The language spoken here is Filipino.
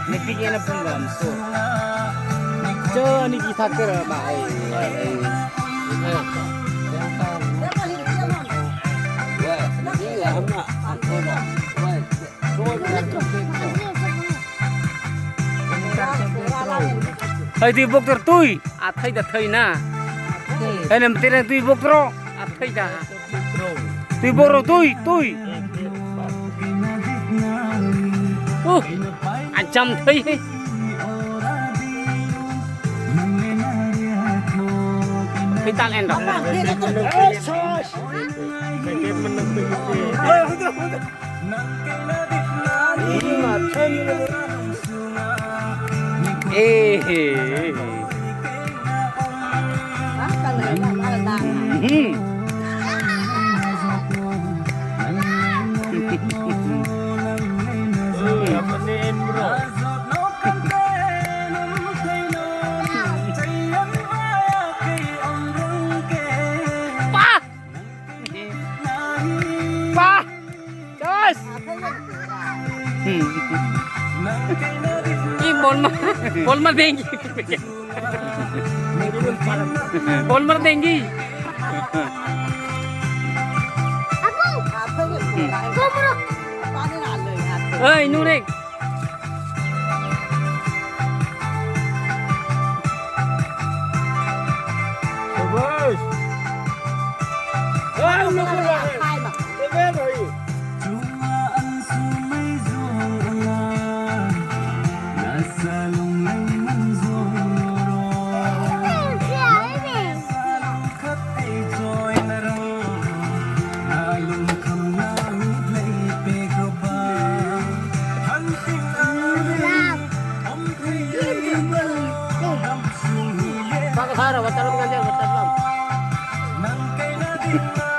Nagpigyan na pong gamso. So, ni kita kira ba ay Hay di bok ter tui, athai da thai na. Hay nam tere tui bok tro, athai da. Tui boro tui. Acham thai. Kita endok. बोल मर देंगी बोल मर देंगी ơi nu đi Sarah, what are you going to do?